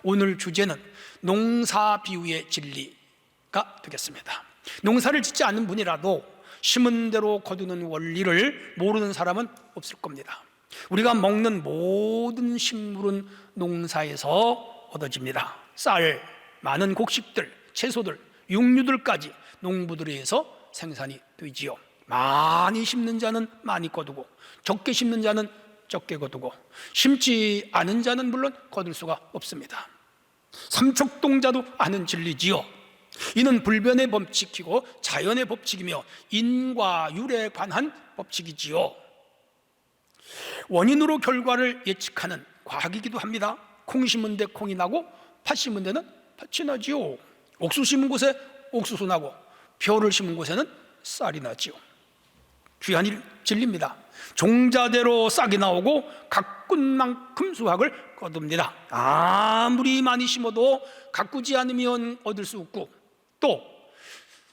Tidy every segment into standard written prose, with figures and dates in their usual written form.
오늘 주제는 농사 비유의 진리가 되겠습니다. 농사를 짓지 않는 분이라도 심은 대로 거두는 원리를 모르는 사람은 없을 겁니다. 우리가 먹는 모든 식물은 농사에서 얻어집니다. 쌀, 많은 곡식들, 채소들, 육류들까지 농부들에 의해서 생산이 되지요. 많이 심는 자는 많이 거두고, 적게 심는 자는 적게 거두고, 심지 않은 자는 물론 거둘 수가 없습니다. 삼척동자도 아는 진리지요. 이는 불변의 법칙이고 자연의 법칙이며 인과율에 관한 법칙이지요. 원인으로 결과를 예측하는 과학이기도 합니다. 콩 심은 데 콩이 나고 팥 심은 데는 팥이 나지요. 옥수수 심은 곳에 옥수수 나고 벼를 심은 곳에는 쌀이 나지요. 귀한 진리입니다. 종자대로 싹이 나오고 가꾼만큼 수확을 거둡니다. 아무리 많이 심어도 가꾸지 않으면 얻을 수 없고, 또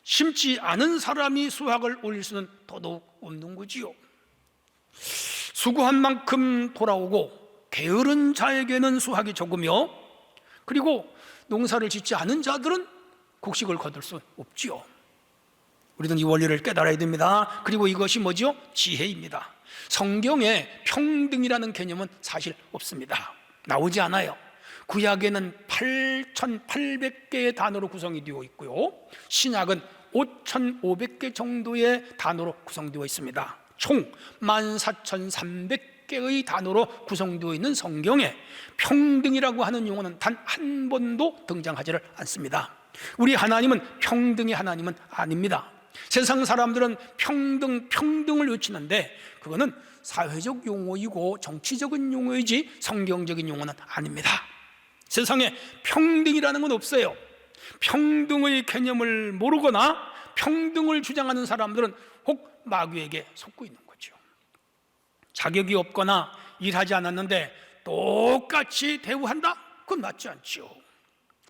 심지 않은 사람이 수확을 올릴 수는 더더욱 없는 거지요. 수고한 만큼 돌아오고 게으른 자에게는 수확이 적으며, 그리고 농사를 짓지 않은 자들은 곡식을 거둘 수 없지요. 우리는 이 원리를 깨달아야 됩니다. 그리고 이것이 뭐죠? 지혜입니다. 성경에 평등이라는 개념은 사실 없습니다. 나오지 않아요. 구약에는 8,800개의 단어로 구성이 되어 있고요, 신약은 5,500개 정도의 단어로 구성되어 있습니다. 총 14,300개의 단어로 구성되어 있는 성경에 평등이라고 하는 용어는 단 한 번도 등장하지를 않습니다. 우리 하나님은 평등의 하나님은 아닙니다. 세상 사람들은 평등을 외치는데 그거는 사회적 용어이고 정치적인 용어이지 성경적인 용어는 아닙니다. 세상에 평등이라는 건 없어요. 평등의 개념을 모르거나 평등을 주장하는 사람들은 혹 마귀에게 속고 있는 거죠. 자격이 없거나 일하지 않았는데 똑같이 대우한다? 그건 맞지 않죠.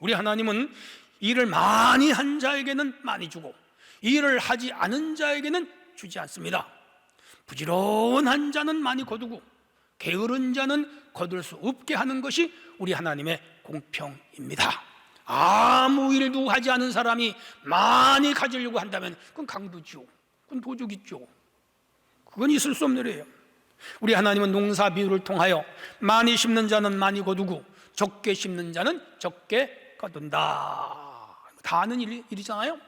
우리 하나님은 일을 많이 한 자에게는 많이 주고 일을 하지 않은 자에게는 주지 않습니다. 부지런한 자는 많이 거두고 게으른 자는 거둘 수 없게 하는 것이 우리 하나님의 공평입니다. 아무 일도 하지 않은 사람이 많이 가지려고 한다면 그건 강도죠. 그건 도적이죠. 그건 있을 수 없는 일이에요. 우리 하나님은 농사 비유를 통하여 많이 심는 자는 많이 거두고 적게 심는 자는 적게 거둔다. 다 아는 일이잖아요.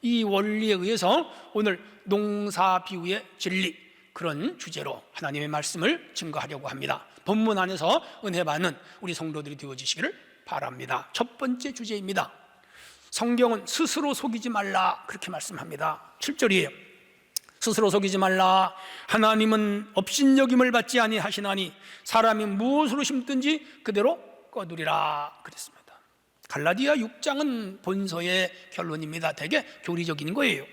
이 원리에 의해서 오늘 농사 비유의 진리, 그런 주제로 하나님의 말씀을 증거하려고 합니다. 본문 안에서 은혜 받는 우리 성도들이 되어지시기를 바랍니다. 첫 번째 주제입니다. 성경은 스스로 속이지 말라 그렇게 말씀합니다. 7절이에요. 스스로 속이지 말라. 하나님은 업신여김을 받지 아니하시나니 사람이 무엇으로 심든지 그대로 거두리라 그랬습니다. 갈라디아 6장은 본서의 결론입니다. 되게 교리적인 거예요.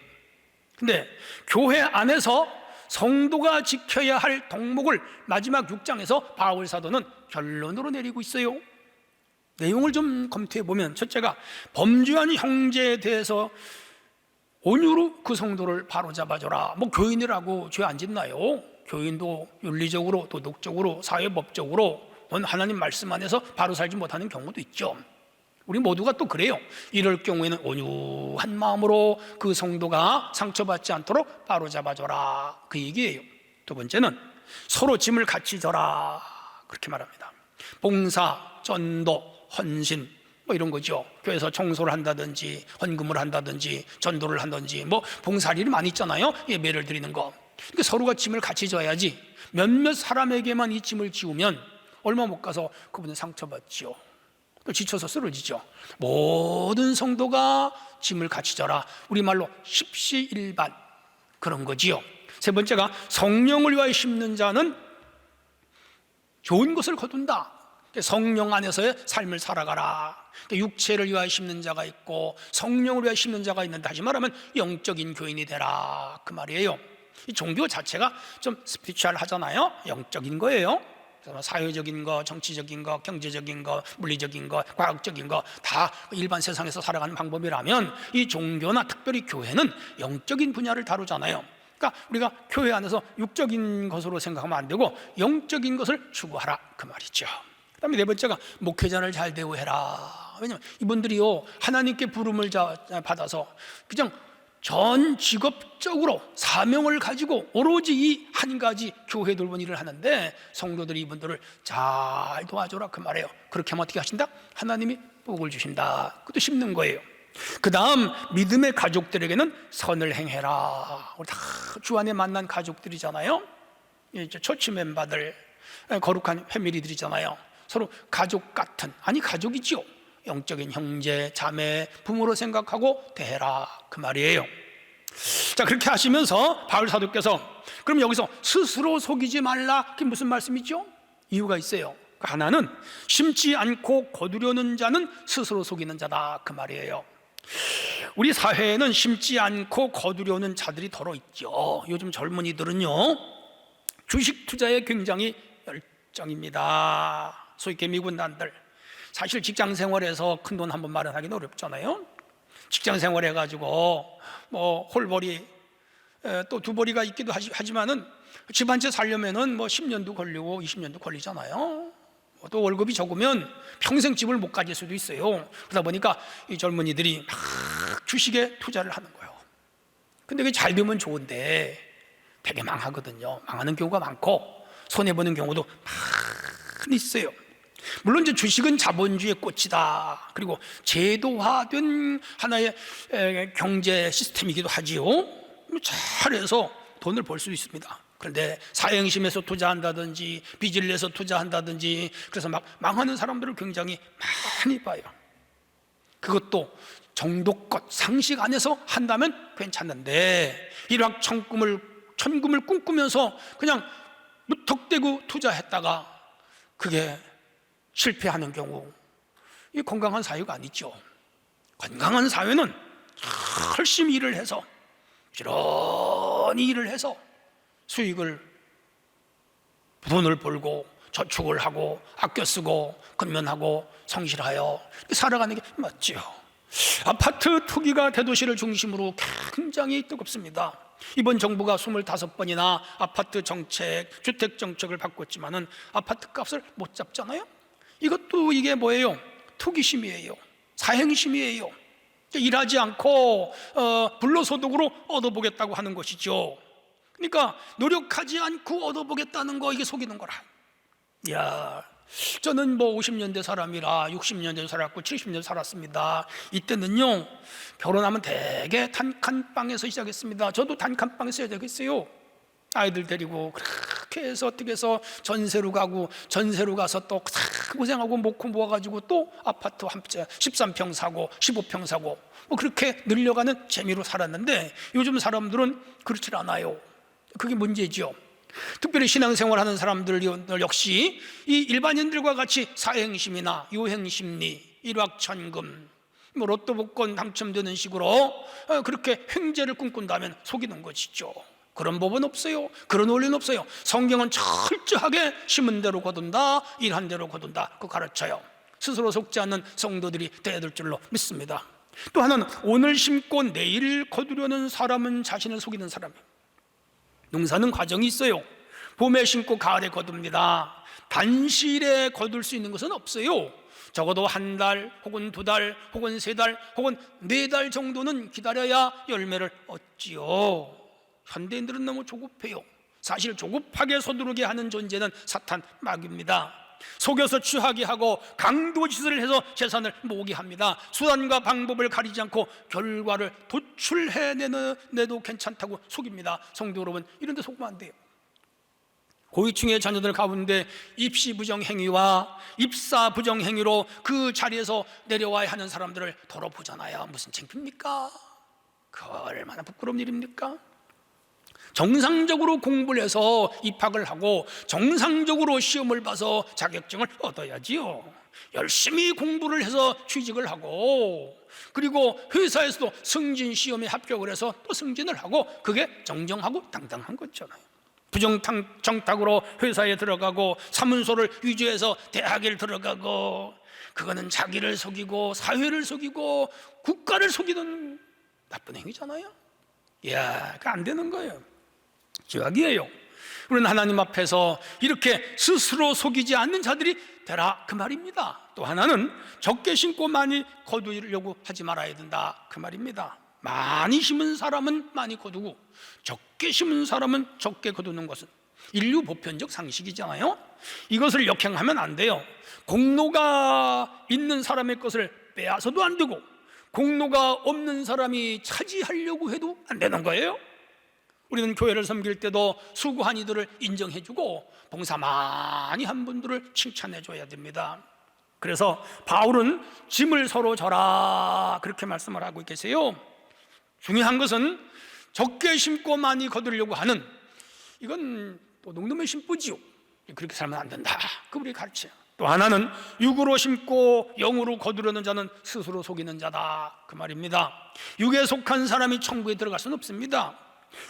근데 교회 안에서 성도가 지켜야 할 덕목을 마지막 6장에서 바울 사도는 결론으로 내리고 있어요. 내용을 좀 검토해 보면, 첫째가 범죄한 형제에 대해서 온유로 그 성도를 바로잡아줘라. 뭐 교인이라고 죄 안 짓나요? 교인도 윤리적으로, 도덕적으로, 사회법적으로 하나님 말씀 안에서 바로 살지 못하는 경우도 있죠. 우리 모두가 또 그래요. 이럴 경우에는 온유한 마음으로 그 성도가 상처받지 않도록 바로잡아줘라, 그 얘기예요. 두 번째는 서로 짐을 같이 져라 그렇게 말합니다. 봉사, 전도, 헌신 뭐 이런 거죠. 교회에서 청소를 한다든지 헌금을 한다든지 전도를 한다든지 뭐 봉사할 일이 많이 있잖아요. 예배를 드리는 거. 그러니까 서로가 짐을 같이 져야지 몇몇 사람에게만 이 짐을 지우면 얼마 못 가서 그분은 상처받지요. 또 지쳐서 쓰러지죠. 모든 성도가 짐을 같이 져라. 우리말로 십시일반 그런 거지요. 세 번째가 성령을 위하여 심는 자는 좋은 것을 거둔다. 성령 안에서의 삶을 살아가라. 육체를 위하여 심는 자가 있고 성령을 위하여 심는 자가 있는데, 다시 말하면 영적인 교인이 되라 그 말이에요. 이 종교 자체가 좀 스피리추얼 하잖아요. 영적인 거예요. 사회적인 거, 정치적인 거, 경제적인 거, 물리적인 거, 과학적인 거 다 일반 세상에서 살아가는 방법이라면 이 종교나 특별히 교회는 영적인 분야를 다루잖아요. 그러니까 우리가 교회 안에서 육적인 것으로 생각하면 안 되고 영적인 것을 추구하라 그 말이죠. 그다음에 네 번째가 목회자를 잘 대우해라. 왜냐하면 이분들이요, 하나님께 부름을 받아서 그냥 전 직업적으로 사명을 가지고 오로지 이 한 가지 교회 돌본 일을 하는데, 성도들이 이분들을 잘 도와줘라 그 말이에요. 그렇게 하면 어떻게 하신다? 하나님이 복을 주신다. 그것도 심는 거예요. 그 다음, 믿음의 가족들에게는 선을 행해라. 우리 다 주 안에 만난 가족들이잖아요. 처치 멤버들, 거룩한 패밀리들이잖아요. 서로 가족 같은, 아니 가족이지요. 영적인 형제, 자매, 부모로 생각하고 대해라 그 말이에요. 자, 그렇게 하시면서 바울 사도께서 그럼 여기서 스스로 속이지 말라, 그게 무슨 말씀이죠? 이유가 있어요. 하나는 심지 않고 거두려는 자는 스스로 속이는 자다 그 말이에요. 우리 사회에는 심지 않고 거두려는 자들이 더러 있죠. 요즘 젊은이들은요, 주식 투자에 굉장히 열정입니다. 소위 개미군단들. 사실 직장 생활에서 큰 돈 한번 마련하기는 어렵잖아요. 직장 생활 해가지고 뭐 홀벌이 또 두 벌이가 있기도 하지만은 집 한 채 살려면은 뭐 10년도 걸리고 20년도 걸리잖아요. 또 월급이 적으면 평생 집을 못 가질 수도 있어요. 그러다 보니까 이 젊은이들이 막 주식에 투자를 하는 거예요. 근데 그게 잘 되면 좋은데 되게 망하거든요. 망하는 경우가 많고 손해보는 경우도 많이 있어요. 물론 이제 주식은 자본주의의 꽃이다, 그리고 제도화된 하나의 경제 시스템이기도 하지요. 잘해서 돈을 벌 수 있습니다. 그런데 사행심에서 투자한다든지 빚을 내서 투자한다든지, 그래서 막 망하는 사람들을 굉장히 많이 봐요. 그것도 정도껏 상식 안에서 한다면 괜찮은데, 일확천금을 꿈꾸면서 그냥 무턱대고 투자했다가 그게 실패하는 경우, 이 건강한 사회가 아니죠. 건강한 사회는 열심히 일을 해서, 부지런히 일을 해서 돈을 벌고 저축을 하고 아껴 쓰고 근면하고 성실하여 살아가는 게 맞죠. 아파트 투기가 대도시를 중심으로 굉장히 뜨겁습니다. 이번 정부가 25번이나 아파트 정책, 주택 정책을 바꿨지만은 아파트 값을 못 잡잖아요. 이게 뭐예요? 투기심이에요. 사행심이에요. 일하지 않고 불로소득으로 얻어보겠다고 하는 것이죠. 그러니까 노력하지 않고 얻어보겠다는 거, 이게 속이는 거라. 저는 뭐 50년대 사람이라 60년대 살았고 70년대 살았습니다. 이때는요, 결혼하면 대개 단칸방에서 시작했습니다. 저도 단칸방에서 시작했어요. 아이들 데리고 그렇게 해서 어떻게 해서 전세로 가서 또 고생하고 모고 모아가지고 또 아파트 한 채 13평 사고 15평 사고 뭐 그렇게 늘려가는 재미로 살았는데, 요즘 사람들은 그렇지 않아요. 그게 문제죠. 특별히 신앙생활하는 사람들 역시 이 일반인들과 같이 사행심이나 유행심리, 일확천금, 뭐 로또 복권 당첨되는 식으로 그렇게 횡재를 꿈꾼다면 속이는 것이죠. 그런 법은 없어요. 그런 원리는 없어요. 성경은 철저하게 심은 대로 거둔다, 일한 대로 거둔다, 그거 가르쳐요. 스스로 속지 않는 성도들이 되어야 될 줄로 믿습니다. 또 하나는 오늘 심고 내일 거두려는 사람은 자신을 속이는 사람이에요. 농사는 과정이 있어요. 봄에 심고 가을에 거둡니다. 단실에 거둘 수 있는 것은 없어요. 적어도 한 달 혹은 두 달 혹은 세 달 혹은 네 달 정도는 기다려야 열매를 얻지요. 현대인들은 너무 조급해요. 사실 조급하게 서두르게 하는 존재는 사탄 마귀입니다. 속여서 취하게 하고 강도짓을 해서 재산을 모으게 합니다. 수단과 방법을 가리지 않고 결과를 도출해내도 괜찮다고 속입니다. 성도 여러분, 이런 데 속으면 안 돼요. 고위층의 자녀들 가운데 입시 부정행위와 입사 부정행위로 그 자리에서 내려와야 하는 사람들을 덜어보잖아요. 무슨 창피입니까? 그 얼마나 부끄러운 일입니까? 정상적으로 공부를 해서 입학을 하고 정상적으로 시험을 봐서 자격증을 얻어야지요. 열심히 공부를 해서 취직을 하고, 그리고 회사에서도 승진 시험에 합격을 해서 또 승진을 하고, 그게 정정하고 당당한 거잖아요. 부정정탁으로 회사에 들어가고 사문서를 위조해서 대학에 들어가고, 그거는 자기를 속이고 사회를 속이고 국가를 속이는 나쁜 행위잖아요. 그거 안 되는 거예요. 죄악이에요. 우리는 하나님 앞에서 이렇게 스스로 속이지 않는 자들이 되라 그 말입니다. 또 하나는 적게 심고 많이 거두려고 하지 말아야 된다 그 말입니다. 많이 심은 사람은 많이 거두고 적게 심은 사람은 적게 거두는 것은 인류 보편적 상식이잖아요. 이것을 역행하면 안 돼요. 공로가 있는 사람의 것을 빼앗아도 안 되고 공로가 없는 사람이 차지하려고 해도 안 되는 거예요. 우리는 교회를 섬길 때도 수고한 이들을 인정해주고 봉사 많이 한 분들을 칭찬해줘야 됩니다. 그래서 바울은 짐을 서로 져라 그렇게 말씀을 하고 계세요. 중요한 것은 적게 심고 많이 거두려고 하는, 이건 또 농담의 심부지요. 그렇게 살면 안 된다 그 우리 가르쳐요. 또 하나는 육으로 심고 영으로 거두려는 자는 스스로 속이는 자다 그 말입니다. 육에 속한 사람이 천국에 들어갈 수는 없습니다.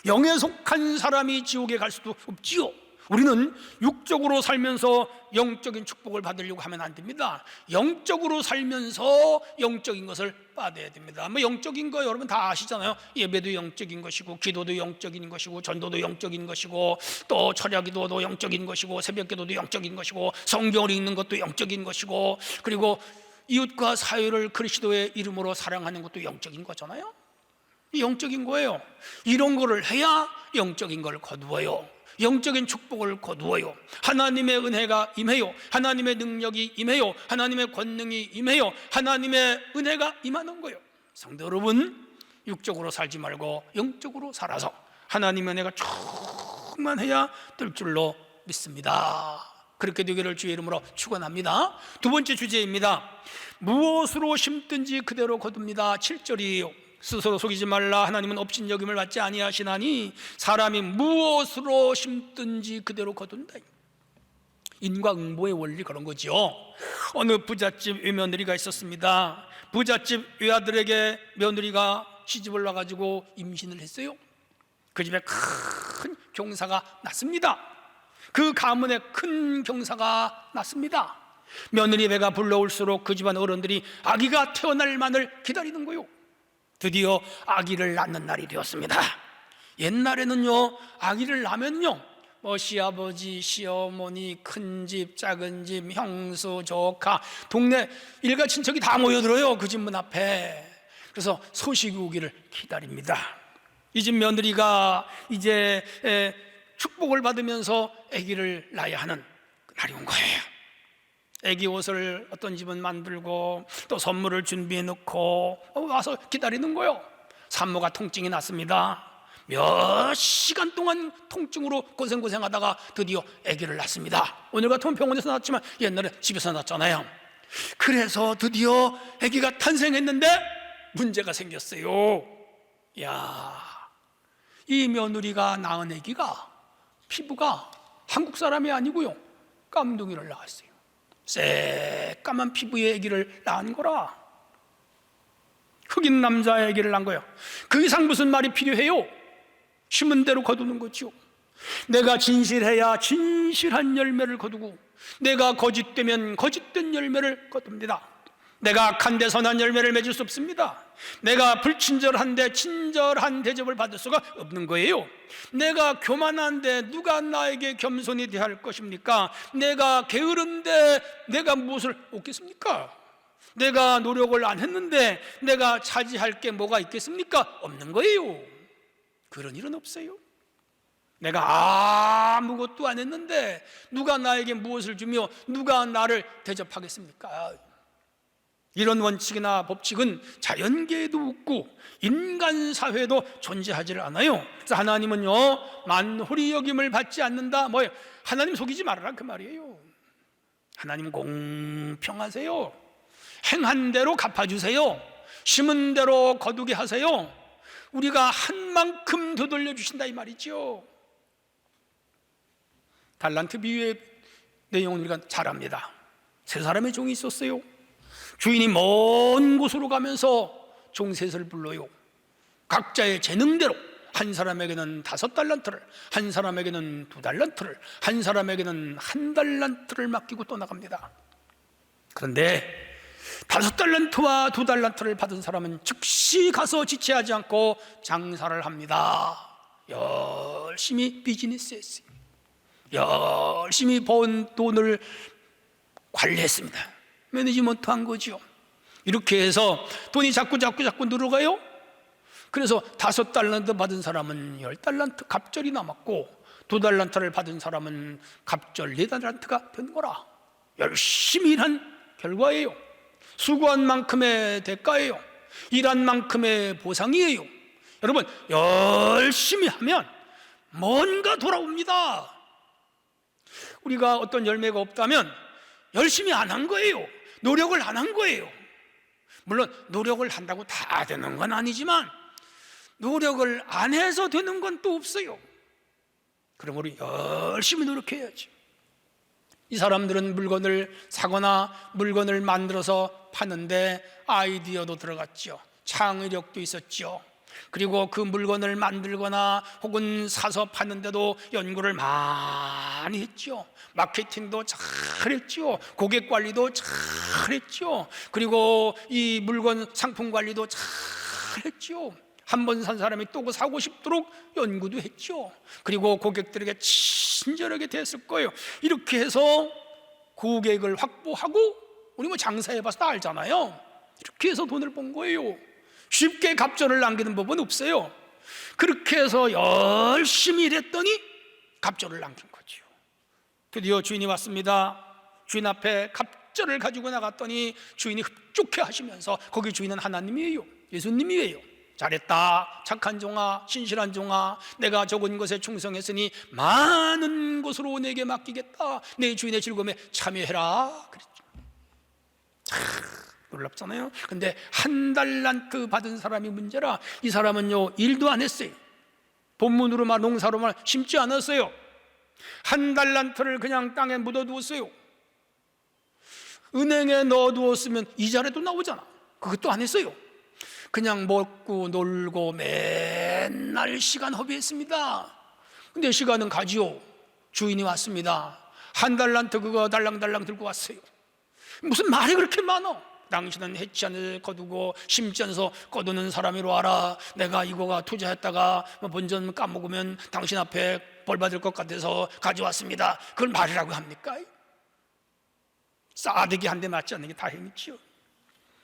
영에 속한 사람이 지옥에 갈 수도 없지요. 우리는 육적으로 살면서 영적인 축복을 받으려고 하면 안 됩니다. 영적으로 살면서 영적인 것을 받아야 됩니다. 뭐 영적인 거 여러분 다 아시잖아요. 예배도 영적인 것이고 기도도 영적인 것이고 전도도 영적인 것이고 또 철야기도도 영적인 것이고 새벽기도도 영적인 것이고 성경을 읽는 것도 영적인 것이고 그리고 이웃과 사회를 그리스도의 이름으로 사랑하는 것도 영적인 거잖아요. 영적인 거예요. 이런 거를 해야 영적인 걸 거두어요. 영적인 축복을 거두어요. 하나님의 은혜가 임해요. 하나님의 능력이 임해요. 하나님의 권능이 임해요. 하나님의 은혜가 임하는 거예요. 성도 여러분, 육적으로 살지 말고 영적으로 살아서 하나님의 은혜가 충만해야 뜰 줄로 믿습니다. 그렇게 되기를 주의 이름으로 축원합니다. 두 번째 주제입니다. 무엇으로 심든지 그대로 거둡니다. 7절이에요. 스스로 속이지 말라. 하나님은 업신여김을 받지 아니하시나니 사람이 무엇으로 심든지 그대로 거둔다. 인과응보의 원리 그런 거죠. 어느 부잣집 외며느리가 있었습니다. 부잣집 외아들에게 며느리가 시집을 와가지고 임신을 했어요. 그 집에 큰 경사가 났습니다. 그 가문에 큰 경사가 났습니다. 며느리 배가 불러올수록 그 집안 어른들이 아기가 태어날 만을 기다리는 거요. 드디어 아기를 낳는 날이 되었습니다. 옛날에는요, 아기를 낳으면요, 시아버지, 시어머니, 큰집, 작은집, 형수, 조카, 동네 일가 친척이 다 모여들어요. 그 집 문 앞에. 그래서 소식이 오기를 기다립니다. 이 집 며느리가 이제 축복을 받으면서 아기를 낳아야 하는 날이 온 거예요. 애기 옷을 어떤 집은 만들고 또 선물을 준비해 놓고 와서 기다리는 거예요. 산모가 통증이 났습니다. 몇 시간 동안 통증으로 고생하다가 드디어 아기를 낳습니다. 오늘 같으면 병원에서 낳았지만 옛날에 집에서 낳았잖아요. 그래서 드디어 아기가 탄생했는데 문제가 생겼어요. 이 며느리가 낳은 아기가 피부가 한국 사람이 아니고요, 깜둥이를 낳았어요. 새까만 피부의 아기를 낳은 거라. 흑인 남자의 아기를 낳은 거예요. 그 이상 무슨 말이 필요해요? 심은 대로 거두는 거죠. 내가 진실해야 진실한 열매를 거두고 내가 거짓되면 거짓된 열매를 거둡니다. 내가 악한데 선한 열매를 맺을 수 없습니다. 내가 불친절한데 친절한 대접을 받을 수가 없는 거예요. 내가 교만한데 누가 나에게 겸손히 대할 것입니까? 내가 게으른데 내가 무엇을 얻겠습니까? 내가 노력을 안 했는데 내가 차지할 게 뭐가 있겠습니까? 없는 거예요. 그런 일은 없어요. 내가 아무것도 안 했는데 누가 나에게 무엇을 주며 누가 나를 대접하겠습니까? 이런 원칙이나 법칙은 자연계에도 없고 인간 사회에도 존재하지 않아요. 그래서 하나님은요, 만홀히 여김을 받지 않는다. 뭐예요? 하나님 속이지 말아라 그 말이에요. 하나님 공평하세요. 행한 대로 갚아주세요. 심은 대로 거두게 하세요. 우리가 한 만큼 더 돌려주신다 이 말이죠. 달란트 비유의 내용은 우리가 잘 압니다. 세 사람의 종이 있었어요. 주인이 먼 곳으로 가면서 종셋을 불러요. 각자의 재능대로 한 사람에게는 5달란트를, 한 사람에게는 2달란트를, 한 사람에게는 1달란트를 맡기고 떠나갑니다. 그런데 5달란트와 2달란트를 받은 사람은 즉시 가서 지체하지 않고 장사를 합니다. 열심히 비즈니스 했어요. 열심히 번 돈을 관리했습니다. 매니지먼트한 거죠. 이렇게 해서 돈이 자꾸 늘어가요. 그래서 5달란트 받은 사람은 10달란트 갑절이 남았고, 2달란트를 받은 사람은 갑절 4달란트가 된 거라. 열심히 일한 결과예요. 수고한 만큼의 대가예요. 일한 만큼의 보상이에요. 여러분, 열심히 하면 뭔가 돌아옵니다. 우리가 어떤 열매가 없다면 열심히 안 한 거예요. 노력을 안 한 거예요. 물론 노력을 한다고 다 되는 건 아니지만 노력을 안 해서 되는 건 또 없어요. 그럼 우리 열심히 노력해야지. 이 사람들은 물건을 사거나 물건을 만들어서 파는데 아이디어도 들어갔죠. 창의력도 있었죠. 그리고 그 물건을 만들거나 혹은 사서 파는데도 연구를 많이 했죠. 마케팅도 잘했죠. 고객 관리도 잘했죠. 그리고 이 물건 상품 관리도 잘했죠. 한 번 산 사람이 또 사고 싶도록 연구도 했죠. 그리고 고객들에게 친절하게 대했을 거예요. 이렇게 해서 고객을 확보하고, 우리 뭐 장사해봐서 다 알잖아요. 이렇게 해서 돈을 번 거예요. 쉽게 갑절을 남기는 법은 없어요. 그렇게 해서 열심히 일했더니 갑절을 남긴 거죠. 드디어 주인이 왔습니다. 주인 앞에 갑절을 가지고 나갔더니 주인이 흡족해 하시면서, 거기 주인은 하나님이에요. 예수님이에요. 잘했다, 착한 종아, 신실한 종아, 내가 적은 것에 충성했으니 많은 것으로 내게 맡기겠다. 내 주인의 즐거움에 참여해라 그랬죠. 놀랍잖아요. 근데 1달란트 받은 사람이 문제라. 이 사람은요, 일도 안 했어요. 본문으로 말, 농사로 말 심지 않았어요. 1달란트를 그냥 땅에 묻어두었어요. 은행에 넣어두었으면 이자라도 나오잖아. 그것도 안 했어요. 그냥 먹고 놀고 맨날 시간 허비했습니다. 근데 시간은 가지요. 주인이 왔습니다. 1달란트 그거 달랑달랑 들고 왔어요. 무슨 말이 그렇게 많어? 당신은 해치 않을 거두고 심지 않아서 거두는 사람이로 알아. 내가 이거가 투자했다가 본전 까먹으면 당신 앞에 벌 받을 것 같아서 가져왔습니다. 그걸 말이라고 합니까? 싸대기 한 대 맞지 않는 게 다행이지요.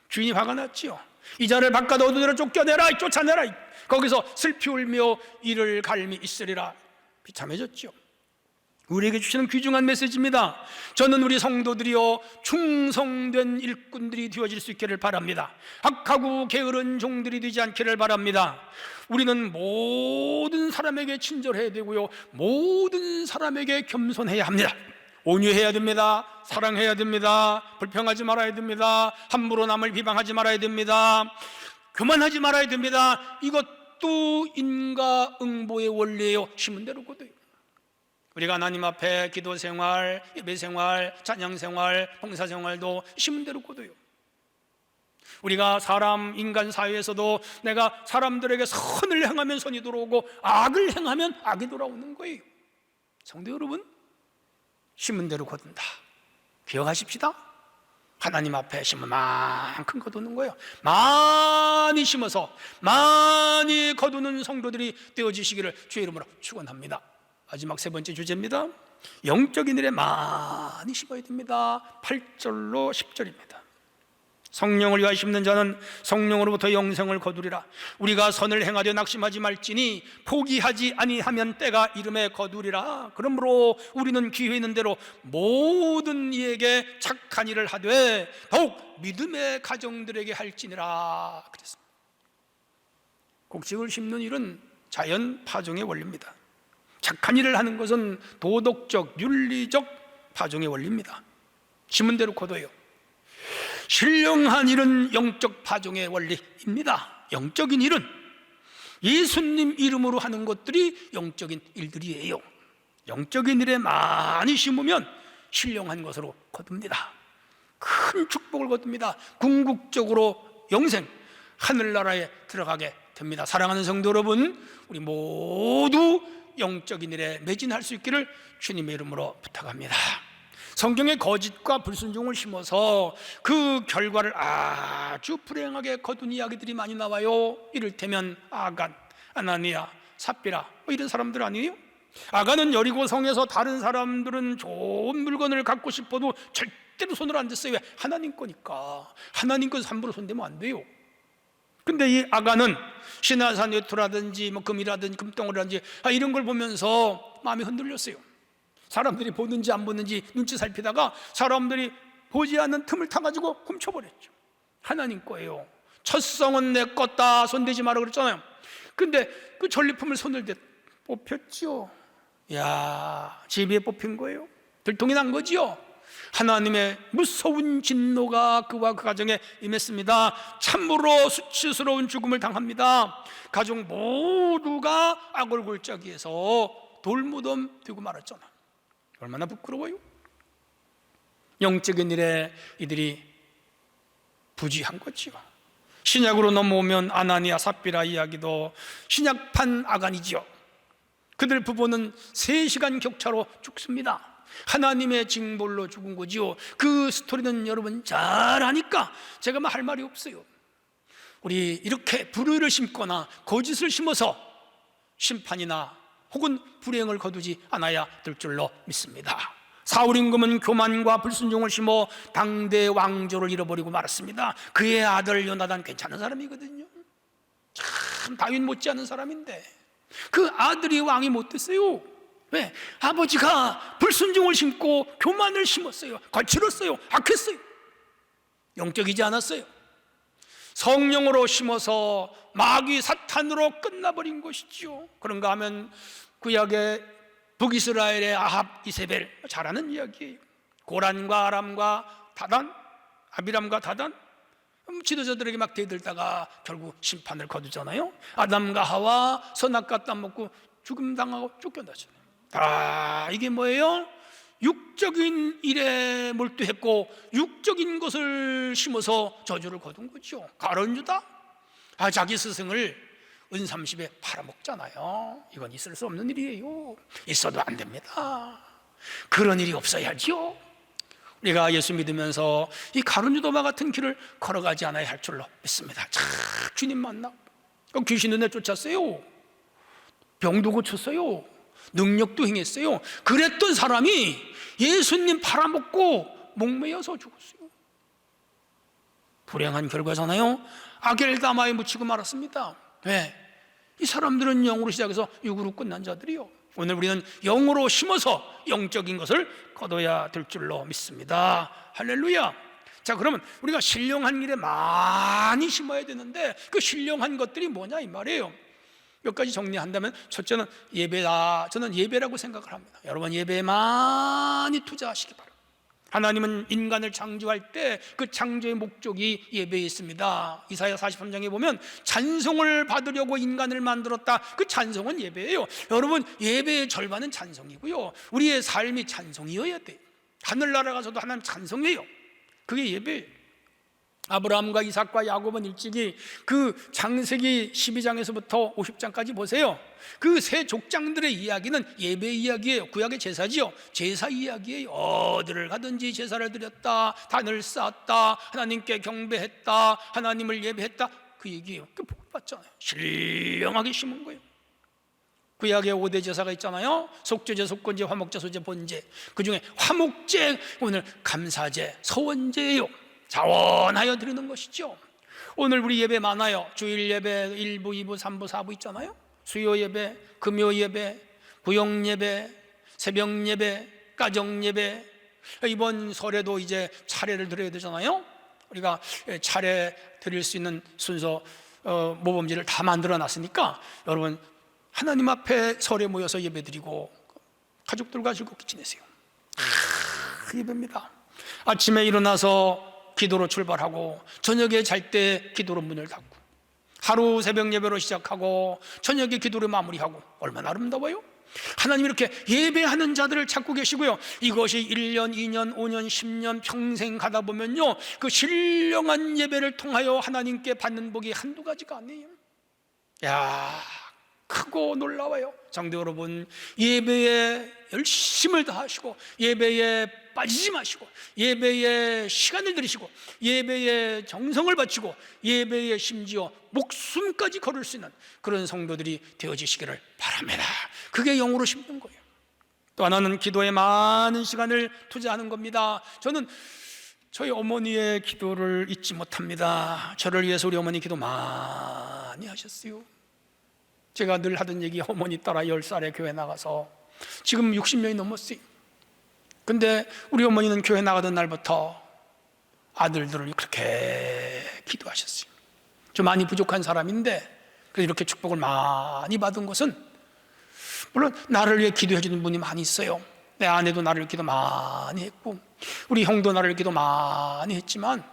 주인이 화가 났지요. 이자를 바깥 어두대로 쫓겨내라, 쫓아내라. 거기서 슬피 울며 이를 갈미 있으리라. 비참해졌죠. 우리에게 주시는 귀중한 메시지입니다. 저는 우리 성도들이여 충성된 일꾼들이 되어질 수 있기를 바랍니다. 악하고 게으른 종들이 되지 않기를 바랍니다. 우리는 모든 사람에게 친절해야 되고요, 모든 사람에게 겸손해야 합니다. 온유해야 됩니다. 사랑해야 됩니다. 불평하지 말아야 됩니다. 함부로 남을 비방하지 말아야 됩니다. 그만하지 말아야 됩니다. 이것도 인과응보의 원리예요. 심은 대로 거둬요. 우리가 하나님 앞에 기도생활, 예배생활, 찬양생활, 봉사생활도 심은 대로 거둬요. 우리가 사람, 인간 사회에서도 내가 사람들에게 선을 행하면 선이 돌아오고 악을 행하면 악이 돌아오는 거예요. 성도 여러분, 심은 대로 거둔다. 기억하십시다. 하나님 앞에 심은 만큼 거두는 거예요. 많이 심어서 많이 거두는 성도들이 되어지시기를 주의 이름으로 축원합니다. 마지막 3번째 주제입니다. 영적인 일에 많이 심어야 됩니다. 8절로 10절입니다. 성령을 위하여 심는 자는 성령으로부터 영생을 거두리라. 우리가 선을 행하려 낙심하지 말지니 포기하지 아니하면 때가 이름에 거두리라. 그러므로 우리는 기회 있는 대로 모든 이에게 착한 일을 하되 더욱 믿음의 가정들에게 할지니라 그랬습니다. 곡식을 심는 일은 자연 파종의 원리입니다. 착한 일을 하는 것은 도덕적, 윤리적 파종의 원리입니다. 심은 대로 거둬요. 신령한 일은 영적 파종의 원리입니다. 영적인 일은 예수님 이름으로 하는 것들이 영적인 일들이에요. 영적인 일에 많이 심으면 신령한 것으로 거둡니다. 큰 축복을 거둡니다. 궁극적으로 영생, 하늘나라에 들어가게 됩니다. 사랑하는 성도 여러분, 우리 모두 영적인 일에 매진할 수 있기를 주님의 이름으로 부탁합니다. 성경에 거짓과 불순종을 심어서 그 결과를 아주 불행하게 거둔 이야기들이 많이 나와요. 이를테면 아간, 아나니아, 삽비라 이런 사람들 아니에요? 아간은 여리고 성에서 다른 사람들은 좋은 물건을 갖고 싶어도 절대 절대로 손을 안 댔어요. 왜? 하나님 거니까. 하나님 것을 함부로 손대면 안 돼요. 근데 이 아간은 시내산 외투라든지 뭐 금이라든지 금덩어리라든지 이런 걸 보면서 마음이 흔들렸어요. 사람들이 보는지 안 보는지 눈치 살피다가 사람들이 보지 않는 틈을 타가지고 훔쳐버렸죠. 하나님 거예요. 첫성은 내 거다, 손대지 마라 그랬잖아요. 근데 그 전리품을 손을 대 뽑혔죠. 야, 제비에 뽑힌 거예요. 들통이 난 거지요. 하나님의 무서운 진노가 그와 그 가정에 임했습니다. 참으로 수치스러운 죽음을 당합니다. 가족 모두가 아골골짜기에서 돌무덤 되고 말았잖아. 얼마나 부끄러워요. 영적인 일에 이들이 부지한 거지요. 신약으로 넘어오면 아나니아 삽비라 이야기도 신약판 아간이지요. 그들 부부는 3시간 격차로 죽습니다. 하나님의 징벌로 죽은 거지요. 그 스토리는 여러분 잘 아니까 제가 할 말이 없어요. 우리 이렇게 불의를 심거나 거짓을 심어서 심판이나 혹은 불행을 거두지 않아야 될 줄로 믿습니다. 사울 임금은 교만과 불순종을 심어 당대 왕조를 잃어버리고 말았습니다. 그의 아들 요나단 괜찮은 사람이거든요. 참 다윗 못지않은 사람인데 그 아들이 왕이 못 됐어요. 왜? 아버지가 불순종을 심고 교만을 심었어요. 거칠었어요. 악했어요. 영적이지 않았어요. 성령으로 심어서 마귀 사탄으로 끝나버린 것이지요. 그런가 하면 구약의 북이스라엘의 아합, 이세벨 잘 아는 이야기예요. 고란과 아람과 다단, 아비람과 다단 지도자들에게 막 대들다가 결국 심판을 거두잖아요. 아담과 하와 선악과 땀 먹고 죽음 당하고 쫓겨나잖아요. 이게 뭐예요? 육적인 일에 몰두했고 육적인 것을 심어서 저주를 거둔 거죠. 가룟 유다 자기 스승을 은30에 팔아먹잖아요. 이건 있을 수 없는 일이에요. 있어도 안 됩니다. 그런 일이 없어야죠. 우리가 예수 믿으면서 이 가룟 유다와 같은 길을 걸어가지 않아야 할 줄로 믿습니다. 주님 만나 귀신도 내쫓았어요. 병도 고쳤어요. 능력도 행했어요. 그랬던 사람이 예수님 팔아먹고 목매여서 죽었어요. 불행한 결과잖아요. 아겔다마에 묻히고 말았습니다. 왜? 이 사람들은 영으로 시작해서 육으로 끝난 자들이요. 오늘 우리는 영으로 심어서 영적인 것을 거둬야 될 줄로 믿습니다. 할렐루야. 자, 그러면 우리가 신령한 일에 많이 심어야 되는데 그 신령한 것들이 뭐냐 이 말이에요. 몇 가지 정리한다면 첫째는 예배다. 저는 예배라고 생각을 합니다. 여러분 예배에 많이 투자하시기 바랍니다. 하나님은 인간을 창조할 때 그 창조의 목적이 예배에 있습니다. 이사야 43장에 보면 찬송을 받으려고 인간을 만들었다. 그 찬송은 예배예요. 여러분 예배의 절반은 찬송이고요. 우리의 삶이 찬송이어야 돼요. 하늘나라 가서도 하나님 찬송해요. 그게 예배예요. 아브라함과 이삭과 야곱은 일찍이 그 창세기 12장에서부터 50장까지 보세요. 그 세 족장들의 이야기는 예배 이야기예요. 구약의 제사지요. 제사 이야기예요. 어디를 가든지 제사를 드렸다, 단을 쌓았다, 하나님께 경배했다, 하나님을 예배했다, 그 얘기예요. 그 복 받잖아요. 신령하게 심은 거예요. 구약의 5대 제사가 있잖아요. 속죄제, 속건제, 화목제, 소제, 번제. 그 중에 화목제, 오늘 감사제, 서원제예요. 자원하여 드리는 것이죠. 오늘 우리 예배 많아요. 주일 예배 1부, 2부, 3부, 4부 있잖아요. 수요 예배, 금요 예배, 부영 예배, 새벽 예배, 가정 예배. 이번 설에도 이제 차례를 드려야 되잖아요. 우리가 차례 드릴 수 있는 순서 모범지를 다 만들어 놨으니까 여러분 하나님 앞에 설에 모여서 예배 드리고 가족들과 즐겁게 지내세요. 예배입니다. 아침에 일어나서 기도로 출발하고 저녁에 잘 때 기도로 문을 닫고 하루 새벽 예배로 시작하고 저녁에 기도로 마무리하고 얼마나 아름다워요. 하나님 이렇게 예배하는 자들을 찾고 계시고요. 이것이 1년, 2년, 5년, 10년 평생 가다 보면요 그 신령한 예배를 통하여 하나님께 받는 복이 한두 가지가 아니에요. 야, 크고 놀라워요. 성도 여러분, 예배에 열심을 다하시고 예배에 빠지지 마시고 예배에 시간을 들이시고 예배에 정성을 바치고 예배에 심지어 목숨까지 걸을 수 있는 그런 성도들이 되어지시기를 바랍니다. 그게 영으로 심는 거예요. 또 하나는 기도에 많은 시간을 투자하는 겁니다. 저는 저희 어머니의 기도를 잊지 못합니다. 저를 위해서 우리 어머니 기도 많이 하셨어요. 제가 늘 하던 얘기, 어머니 따라 10살에 교회 나가서 지금 60년이 넘었어요. 근데 우리 어머니는 교회 나가던 날부터 아들들을 그렇게 기도하셨어요. 좀 많이 부족한 사람인데 그래서 이렇게 축복을 많이 받은 것은, 물론 나를 위해 기도해 주는 분이 많이 있어요. 내 아내도 나를 기도 많이 했고 우리 형도 나를 기도 많이 했지만,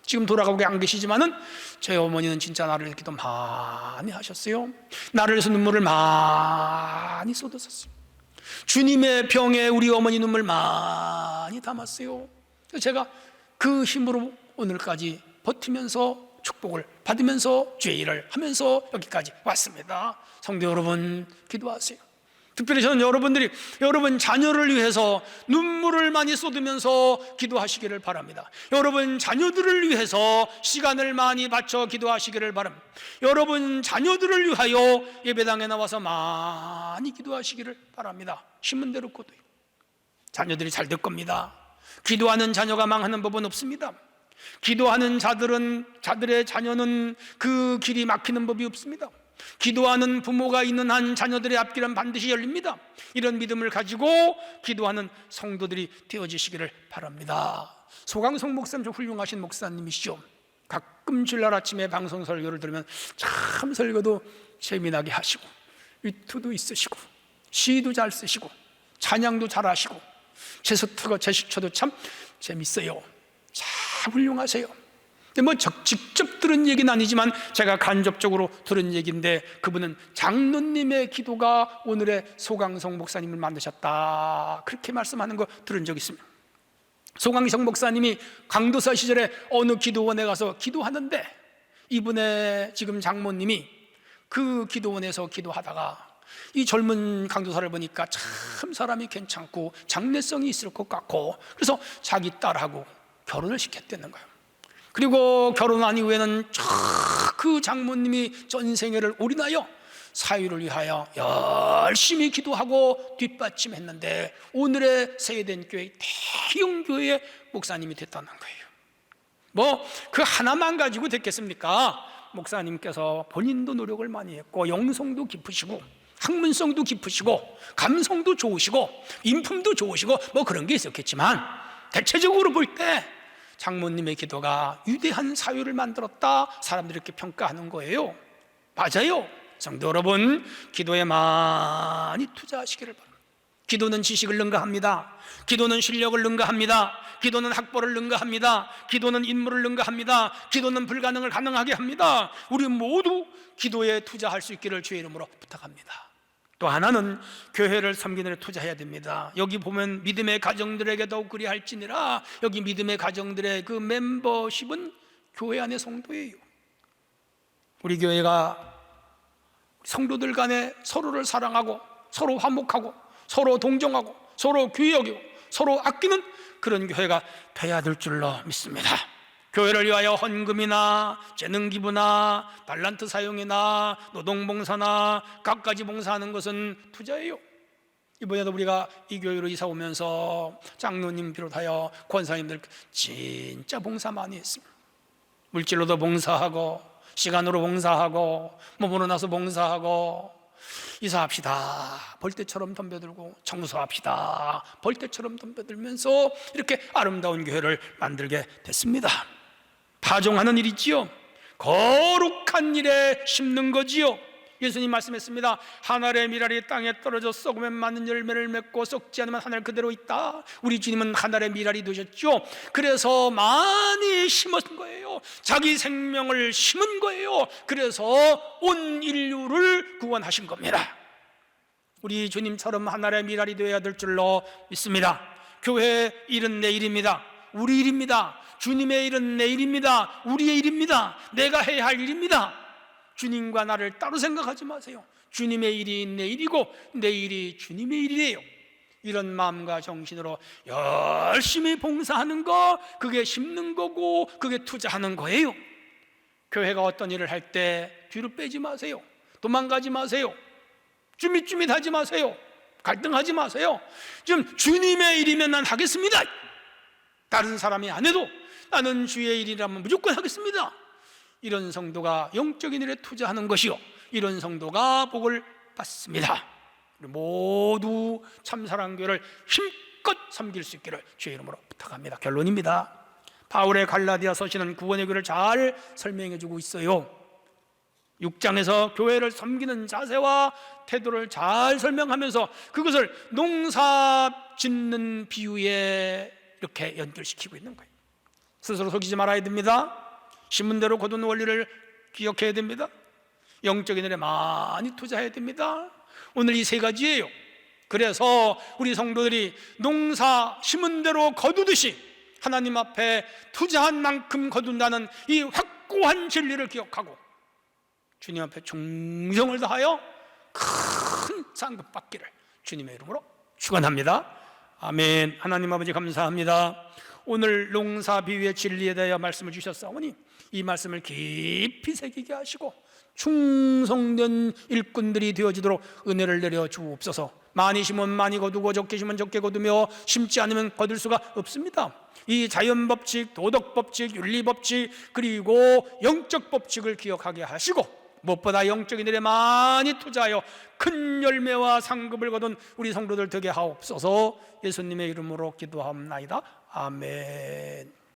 지금 돌아가고 안 계시지만은 저희 어머니는 진짜 나를 위해 기도 많이 하셨어요. 나를 위해서 눈물을 많이 쏟았었어요. 주님의 병에 우리 어머니 눈물 많이 담았어요. 그래서 제가 그 힘으로 오늘까지 버티면서 축복을 받으면서 주의 일을 하면서 여기까지 왔습니다. 성도 여러분, 기도하세요. 특별히 저는 여러분들이 여러분 자녀를 위해서 눈물을 많이 쏟으면서 기도하시기를 바랍니다. 여러분 자녀들을 위해서 시간을 많이 바쳐 기도하시기를 바랍니다. 여러분 자녀들을 위하여 예배당에 나와서 많이 기도하시기를 바랍니다. 신문 대로 거둬요. 자녀들이 잘 될 겁니다. 기도하는 자녀가 망하는 법은 없습니다. 기도하는 자들의 자녀는 그 길이 막히는 법이 없습니다. 기도하는 부모가 있는 한 자녀들의 앞길은 반드시 열립니다. 이런 믿음을 가지고 기도하는 성도들이 되어지시기를 바랍니다. 소강성 목사님 좀 훌륭하신 목사님이시죠. 가끔 주일날 아침에 방송 설교를 들으면 참 설교도 재미나게 하시고 위트도 있으시고 시도 잘 쓰시고 찬양도 잘 하시고 제스처가 제스처도 참 재밌어요. 참 훌륭하세요. 근데 직접 들은 얘기는 아니지만 제가 간접적으로 들은 얘기인데, 그분은 장로님의 기도가 오늘의 소강성 목사님을 만드셨다, 그렇게 말씀하는 거 들은 적이 있습니다. 소강성 목사님이 강도사 시절에 어느 기도원에 가서 기도하는데, 이분의 지금 장모님이 그 기도원에서 기도하다가 이 젊은 강도사를 보니까 참 사람이 괜찮고 장래성이 있을 것 같고, 그래서 자기 딸하고 결혼을 시켰다는 거예요. 그리고 결혼한 이후에는 그 장모님이 전생애를 올인하여 사유를 위하여 열심히 기도하고 뒷받침했는데 오늘의 세대된 교회 대형 교회의 목사님이 됐다는 거예요. 그 하나만 가지고 됐겠습니까? 목사님께서 본인도 노력을 많이 했고 영성도 깊으시고 학문성도 깊으시고 감성도 좋으시고 인품도 좋으시고 그런 게 있었겠지만, 대체적으로 볼 때 장모님의 기도가 위대한 사유를 만들었다, 사람들이 이렇게 평가하는 거예요. 맞아요. 성도 여러분, 기도에 많이 투자하시기를 바랍니다. 기도는 지식을 능가합니다. 기도는 실력을 능가합니다. 기도는 학벌을 능가합니다. 기도는 인물을 능가합니다. 기도는 불가능을 가능하게 합니다. 우리 모두 기도에 투자할 수 있기를 주의 이름으로 부탁합니다. 또 하나는 교회를 섬기는 데 투자해야 됩니다. 여기 보면 믿음의 가정들에게 더욱 그리할지니라, 여기 믿음의 가정들의 그 멤버십은 교회 안의 성도예요. 우리 교회가 성도들 간에 서로를 사랑하고 서로 화목하고 서로 동정하고 서로 귀히 여기고 서로 아끼는 그런 교회가 돼야 될 줄로 믿습니다. 교회를 위하여 헌금이나 재능기부나 달란트 사용이나 노동봉사나 갖가지 봉사하는 것은 투자예요. 이번에도 우리가 이 교회로 이사 오면서 장로님 비롯하여 권사님들 진짜 봉사 많이 했습니다. 물질로도 봉사하고 시간으로 봉사하고 몸으로 나서 봉사하고, 이사합시다 벌떼처럼 덤벼들고 청소합시다 벌떼처럼 덤벼들면서 이렇게 아름다운 교회를 만들게 됐습니다. 파종하는 일이지요. 거룩한 일에 심는 거지요. 예수님 말씀했습니다. 한 알의 미랄이 땅에 떨어져 썩으면 많은 열매를 맺고 썩지 않으면 한 알 그대로 있다. 우리 주님은 한 알의 미랄이 되셨죠. 그래서 많이 심은 거예요. 자기 생명을 심은 거예요. 그래서 온 인류를 구원하신 겁니다. 우리 주님처럼 한 알의 미랄이 되어야 될 줄로 믿습니다. 교회 일은 내 일입니다. 우리 일입니다. 주님의 일은 내 일입니다. 우리의 일입니다. 내가 해야 할 일입니다. 주님과 나를 따로 생각하지 마세요. 주님의 일이 내 일이고 내 일이 주님의 일이에요. 이런 마음과 정신으로 열심히 봉사하는 거, 그게 심는 거고 그게 투자하는 거예요. 교회가 어떤 일을 할 때 뒤로 빼지 마세요. 도망가지 마세요. 쭈밋쭈밋하지 마세요. 갈등하지 마세요. 지금 주님의 일이면 난 하겠습니다. 다른 사람이 안 해도 나는 주의 일이라면 무조건 하겠습니다. 이런 성도가 영적인 일에 투자하는 것이요, 이런 성도가 복을 받습니다. 모두 참사랑교회를 힘껏 섬길 수 있기를 주의 이름으로 부탁합니다. 결론입니다. 바울의 갈라디아 서신은 구원의 교회를 잘 설명해 주고 있어요. 6장에서 교회를 섬기는 자세와 태도를 잘 설명하면서 그것을 농사 짓는 비유에 이렇게 연결시키고 있는 거예요. 스스로 속이지 말아야 됩니다. 심은 대로 거둔 원리를 기억해야 됩니다. 영적인 일에 많이 투자해야 됩니다. 오늘 이 세 가지예요. 그래서 우리 성도들이 농사 심은 대로 거두듯이 하나님 앞에 투자한 만큼 거둔다는 이 확고한 진리를 기억하고 주님 앞에 충성을 다하여 큰 상급 받기를 주님의 이름으로 축원합니다. 아멘. 하나님 아버지 감사합니다. 오늘 농사 비유의 진리에 대하여 말씀을 주셨사오니 이 말씀을 깊이 새기게 하시고 충성된 일꾼들이 되어지도록 은혜를 내려 주옵소서. 많이 심으면 많이 거두고 적게 심으면 적게 거두며 심지 않으면 거둘 수가 없습니다. 이 자연법칙, 도덕법칙, 윤리법칙, 그리고 영적 법칙을 기억하게 하시고 무엇보다 영적인 일에 많이 투자하여 큰 열매와 상급을 거둔 우리 성도들 되게 하옵소서. 예수님의 이름으로 기도합나이다. 아멘.